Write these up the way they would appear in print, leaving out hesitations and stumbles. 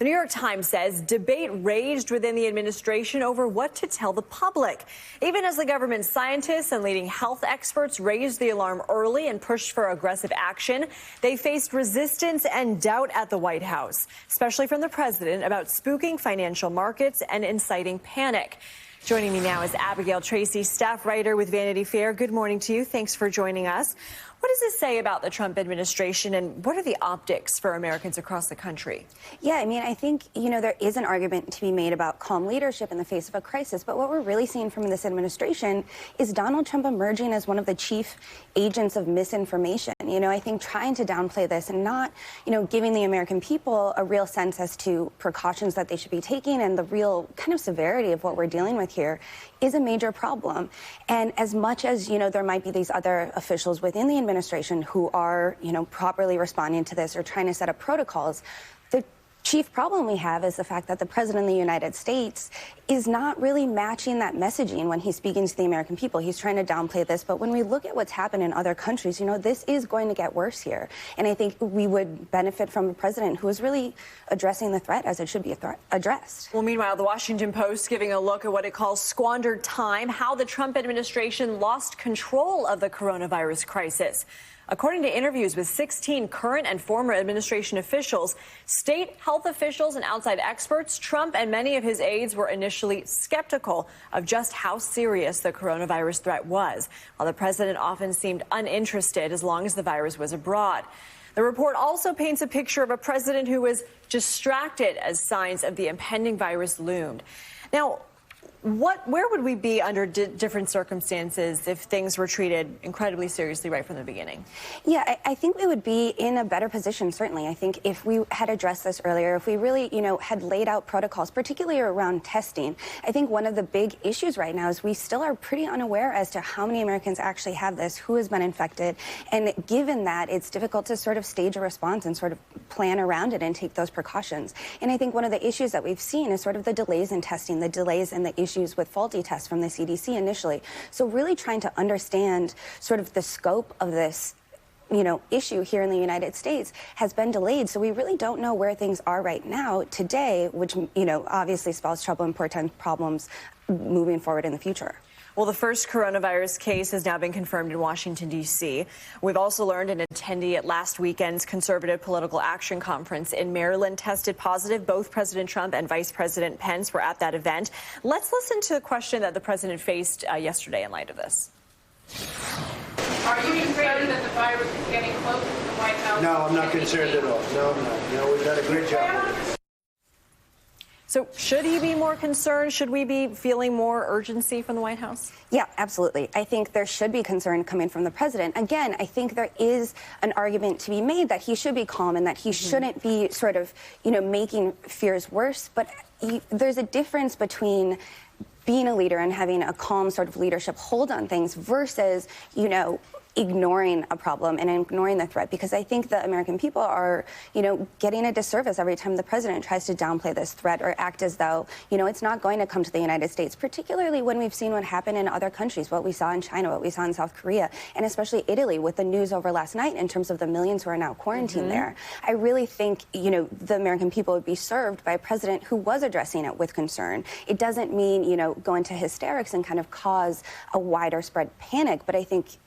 The New York Times says debate raged within the administration over what to tell the public. Even as the government scientists and leading health experts raised the alarm early and pushed for aggressive action, they faced resistance and doubt at the White House, especially from the president about spooking financial markets and inciting panic. Joining me now is Abigail Tracy, staff writer with Vanity Fair. Good morning to you. Thanks for joining us. What does this say about the Trump administration, and what are the optics for Americans across the country? Yeah, I mean, I think, there is an argument to be made about calm leadership in the face of a crisis. But what we're really seeing from this administration is Donald Trump emerging as one of the chief agents of misinformation. I think trying to downplay this and not, giving the American people a real sense as to precautions that they should be taking and the real kind of severity of what we're dealing with here is a major problem. And as much as, there might be these other officials within the administration who are, properly responding to this or trying to set up protocols, the chief problem we have is the fact that the president of the United States is not really matching that messaging when he's speaking to the American people. He's trying to downplay this. But when we look at what's happened in other countries, this is going to get worse here. And I think we would benefit from a president who is really addressing the threat as it should be addressed. Well, meanwhile, the Washington Post giving a look at what it calls squandered time, how the Trump administration lost control of the coronavirus crisis. According to interviews with 16 current and former administration officials, state health officials and outside experts, Trump and many of his aides were initially skeptical of just how serious the coronavirus threat was, while the president often seemed uninterested as long as the virus was abroad. The report also paints a picture of a president who was distracted as signs of the impending virus loomed. Now, where would we be under different circumstances if things were treated incredibly seriously right from the beginning? Yeah, I think we would be in a better position, certainly. I think if we had addressed this earlier, if we really, had laid out protocols, particularly around testing, I think one of the big issues right now is we still are pretty unaware as to how many Americans actually have this, who has been infected. And given that, it's difficult to sort of stage a response and sort of plan around it and take those precautions. And I think one of the issues that we've seen is sort of the delays in testing, the delays in the issues with faulty tests from the CDC initially. So really trying to understand sort of the scope of this issue here in the United States has been delayed. So we really don't know where things are right now today, which, obviously spells trouble and portends problems moving forward in the future. Well, the first coronavirus case has now been confirmed in Washington, D.C. We've also learned an attendee at last weekend's Conservative Political Action Conference in Maryland tested positive. Both President Trump and Vice President Pence were at that event. Let's listen to the question that the president faced yesterday in light of this. Are you concerned that the virus is getting close to the White House? No, I'm not concerned at all. No, I'm not. No, we've done a great job. So should he be more concerned? Should we be feeling more urgency from the White House? Yeah, absolutely. I think there should be concern coming from the president. Again, I think there is an argument to be made that he should be calm and that he shouldn't be sort of, making fears worse. But there's a difference between being a leader and having a calm sort of leadership hold on things versus, ignoring a problem and ignoring the threat, because I think the American people are, getting a disservice every time the president tries to downplay this threat or act as though, it's not going to come to the United States, particularly when we've seen what happened in other countries, what we saw in China, what we saw in South Korea, and especially Italy with the news over last night in terms of the millions who are now quarantined there. I really think, the American people would be served by a president who was addressing it with concern. It doesn't mean, go into hysterics and kind of cause a wider spread panic, but I think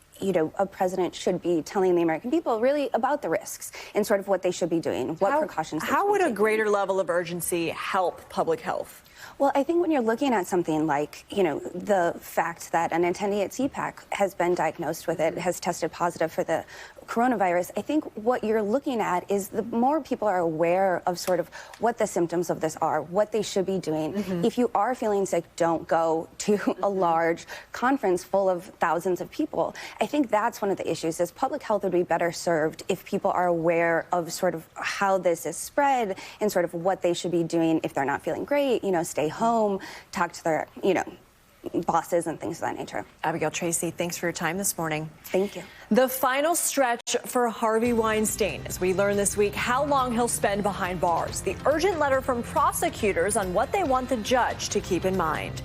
a president should be telling the American people really about the risks and sort of what they should be doing, what precautions. How would a greater level of urgency help public health? Well, I think when you're looking at something like, the fact that an attendee at CPAC has been diagnosed with it, has tested positive for the coronavirus, I think what you're looking at is the more people are aware of sort of what the symptoms of this are, what they should be doing. If you are feeling sick, don't go to a large conference full of thousands of people. I think that's one of the issues, is public health would be better served if people are aware of sort of how this is spread and sort of what they should be doing if they're not feeling great, stay home, talk to their, bosses and things of that nature. Abigail Tracy, thanks for your time this morning. Thank you. The final stretch for Harvey Weinstein, as we learn this week how long he'll spend behind bars. The urgent letter from prosecutors on what they want the judge to keep in mind.